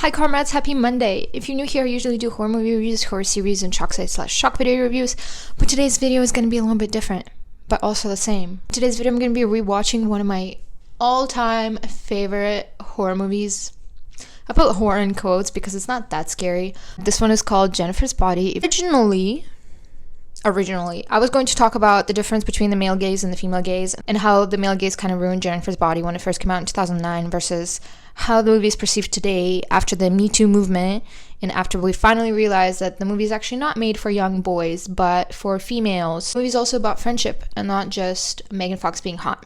Hi comrades, happy Monday. If you're new here, I usually do horror movie reviews, horror series, and shock site / shock video reviews, but today's video is going to be a little bit different, but also the same. Today's video I'm going to be rewatching one of my all-time favorite horror movies. I put horror in quotes because it's not that scary. This one is called Jennifer's Body. Originally, I was going to talk about the difference between the male gaze and the female gaze and how the male gaze kind of ruined Jennifer's Body when it first came out in 2009 versus how the movie is perceived today after the Me Too movement and after we finally realized that the movie is actually not made for young boys but for females. The movie is also about friendship and not just Megan Fox being hot,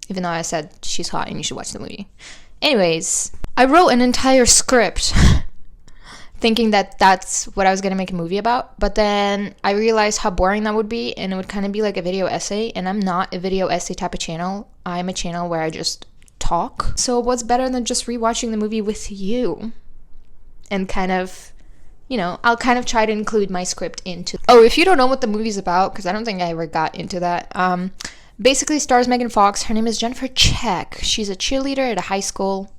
even though I said she's hot and you should watch the movie. Anyways, I wrote an entire script thinking that that's what I was going to make a movie about, but then I realized how boring that would be, and it would kind of be like a video essay, and I'm not a video essay type of channel. I'm a channel where I just talk. So what's better than just rewatching the movie with you? And kind of, I'll kind of try to include my script into... Oh, if you don't know what the movie's about, because I don't think I ever got into that, basically stars Megan Fox. Her name is Jennifer Check. She's a cheerleader at a high school.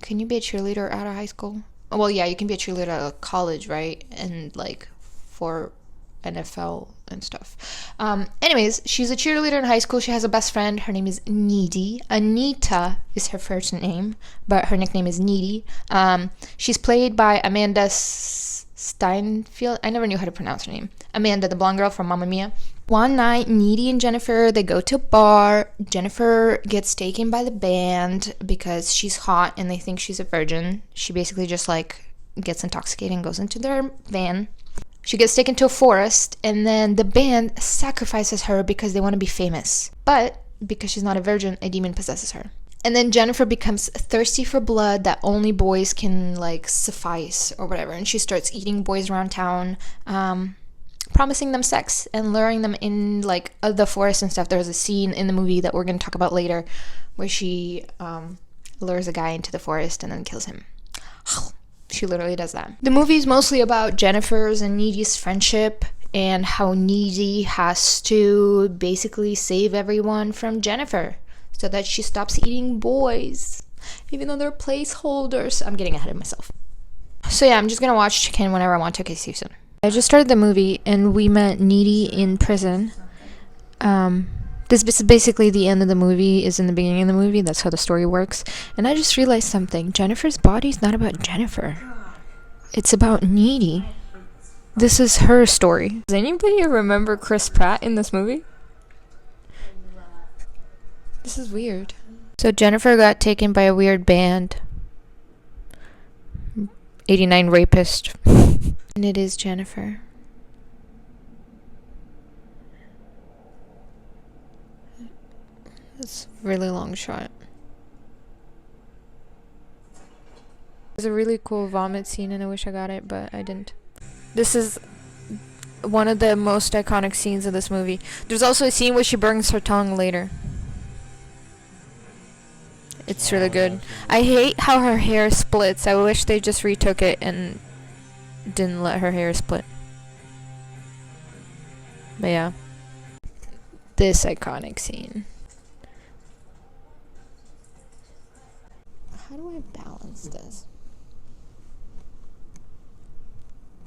Can you be a cheerleader at a high school? Well, yeah, you can be a cheerleader at a college, right? And like for NFL and stuff. Anyways, she's a cheerleader in high school. She has a best friend. Her name is Needy. Anita is her first name, but her nickname is Needy. She's played by Amanda Steinfeld. I never knew how to pronounce her name. Amanda, the blonde girl from Mamma Mia. One night, Needy and Jennifer, they go to a bar. Jennifer gets taken by the band because she's hot and they think she's a virgin. She basically just gets intoxicated and goes into their van. She gets taken to a forest, and then the band sacrifices her because they want to be famous. But because she's not a virgin, a demon possesses her. And then Jennifer becomes thirsty for blood that only boys can suffice or whatever, and she starts eating boys around town, promising them sex and luring them in the forest and stuff. There's a scene in the movie that we're going to talk about later where she lures a guy into the forest and then kills him. She literally does that. The movie is mostly about Jennifer's and Needy's friendship and how Needy has to basically save everyone from Jennifer so that she stops eating boys, even though they're placeholders. I'm getting ahead of myself. So yeah, I'm just going to watch Checkin whenever I want to. Okay, see you soon. I just started the movie and we met Needy in prison. This is basically the end of the movie is in the beginning of the movie. That's how the story works. And I just realized something. Jennifer's body is not about Jennifer. It's about Needy. This is her story. Does anybody remember Chris Pratt in this movie? This is weird. So Jennifer got taken by a weird band. 89 rapist. And it is Jennifer. It's a really long shot. There's a really cool vomit scene and I wish I got it, but I didn't. This is one of the most iconic scenes of this movie. There's also a scene where she burns her tongue later. It's really good. I hate how her hair splits. I wish they just retook it and didn't let her hair split. But yeah. This iconic scene. How do I balance this?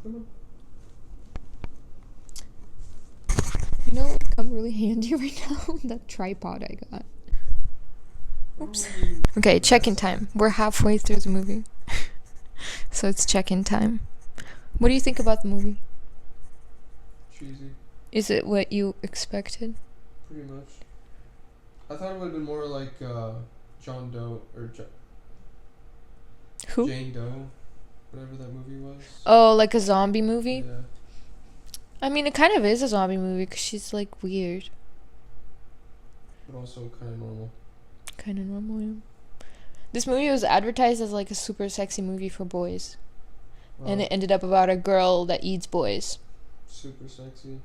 You know what would come really handy right now? That tripod I got. Oops. Okay, check-in time. We're halfway through the movie. So it's check-in time. What do you think about the movie? Cheesy. Is it what you expected? Pretty much. I thought it would have been more like John Doe or Who? Jane Doe, whatever that movie was. Oh, like a zombie movie? Yeah. I mean, it kind of is a zombie movie because she's weird. But also kind of normal. Kind of normal, yeah. This movie was advertised as a super sexy movie for boys. Wow. And it ended up about a girl that eats boys. Super sexy.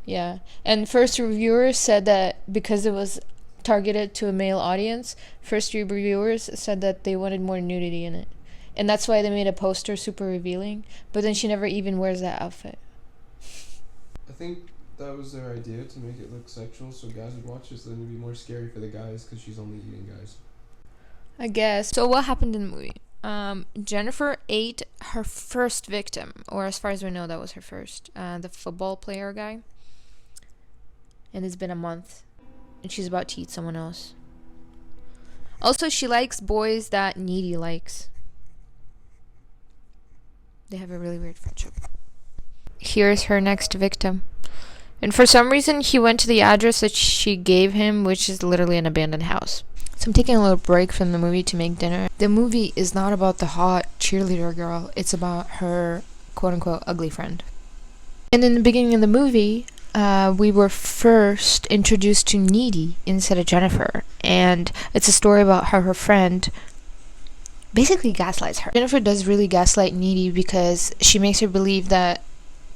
Yeah. And first reviewers said that because it was targeted to a male audience, first reviewers said that they wanted more nudity in it. And that's why they made a poster super revealing. But then she never even wears that outfit. I think that was their idea, to make it look sexual so guys would watch it, so then it'd be more scary for the guys because she's only eating guys. I guess. So what happened in the movie? Jennifer ate her first victim, or as far as we know, that was her first, the football player guy. And it's been a month, and she's about to eat someone else. Also, she likes boys that Needy likes. They have a really weird friendship. Here's her next victim. And for some reason, he went to the address that she gave him, which is literally an abandoned house. So I'm taking a little break from the movie to make dinner. The movie is not about the hot cheerleader girl. It's about her quote-unquote ugly friend. And in the beginning of the movie, we were first introduced to Needy instead of Jennifer. And it's a story about how her friend basically gaslights her. Jennifer does really gaslight Needy because she makes her believe that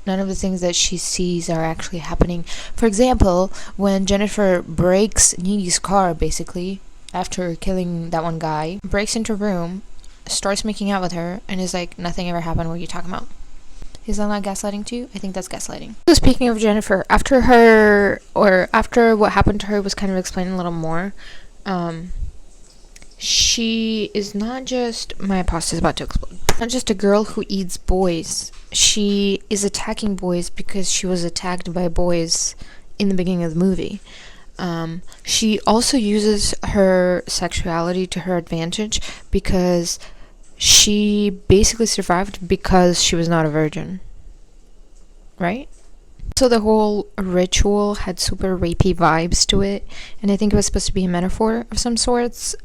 none of the things that she sees are actually happening. For example, when Jennifer breaks Needy's car, basically, after killing that one guy, breaks into her room, starts making out with her, and is like, nothing ever happened, what are you talking about? Is that not gaslighting too? I think that's gaslighting. So speaking of Jennifer, after what happened to her was kind of explained a little more, she is not just, my pasta is about to explode, not just a girl who eats boys. She is attacking boys because she was attacked by boys in the beginning of the movie. She also uses her sexuality to her advantage because she basically survived because she was not a virgin. Right? So the whole ritual had super rapey vibes to it, and I think it was supposed to be a metaphor of some sorts.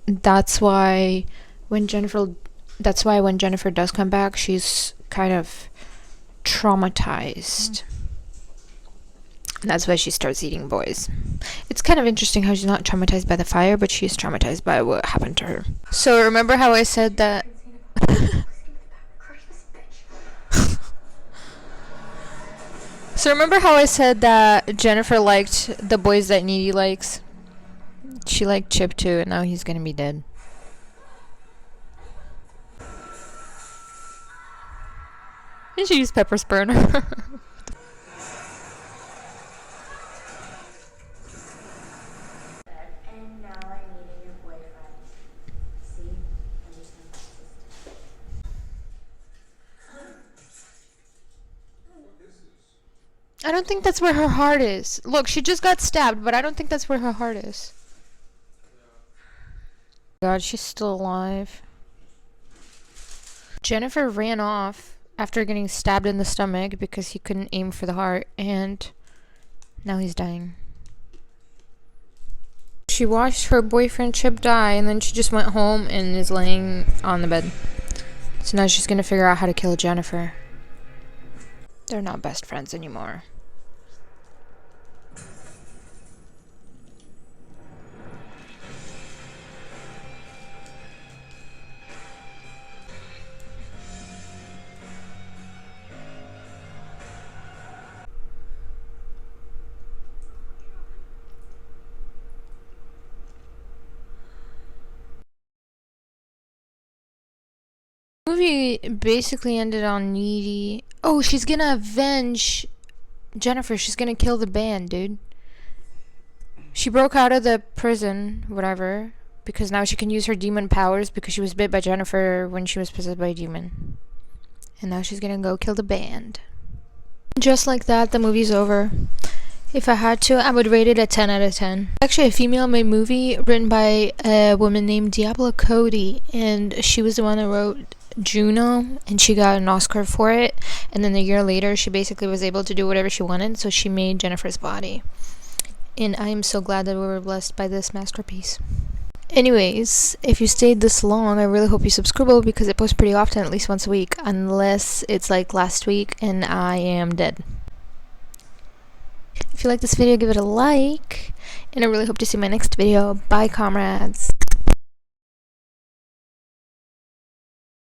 That's why when Jennifer does come back, she's kind of traumatized. That's why she starts eating boys. It's kind of interesting how she's not traumatized by the fire, but she's traumatized by what happened to her. So remember how I said that... So remember how I said that Jennifer liked the boys that Needy likes? She liked Chip too, and now he's gonna be dead. And she used pepper spray on her. I don't think that's where her heart is. Look, she just got stabbed, but I don't think that's where her heart is. God, she's still alive. Jennifer ran off after getting stabbed in the stomach because he couldn't aim for the heart, and now he's dying. She watched her boyfriend Chip die, and then she just went home and is laying on the bed. So now she's gonna figure out how to kill Jennifer. They're not best friends anymore. The movie basically ended on Needy. Oh, she's gonna avenge Jennifer. She's gonna kill the band, dude. She broke out of the prison, whatever, because now she can use her demon powers because she was bit by Jennifer when she was possessed by a demon. And now she's gonna go kill the band. Just like that, the movie's over. If I had to, I would rate it a 10 out of 10. Actually, a female-made movie written by a woman named Diablo Cody, and she was the one that wrote Juno, and she got an Oscar for it. And then a year later, she basically was able to do whatever she wanted, so she made Jennifer's Body. And I am so glad that we were blessed by this masterpiece. Anyways, if you stayed this long, I really hope you subscribe because it posts pretty often, at least once a week, unless it's like last week and I am dead. If you like this video, give it a like, and I really hope to see my next video. Bye, comrades.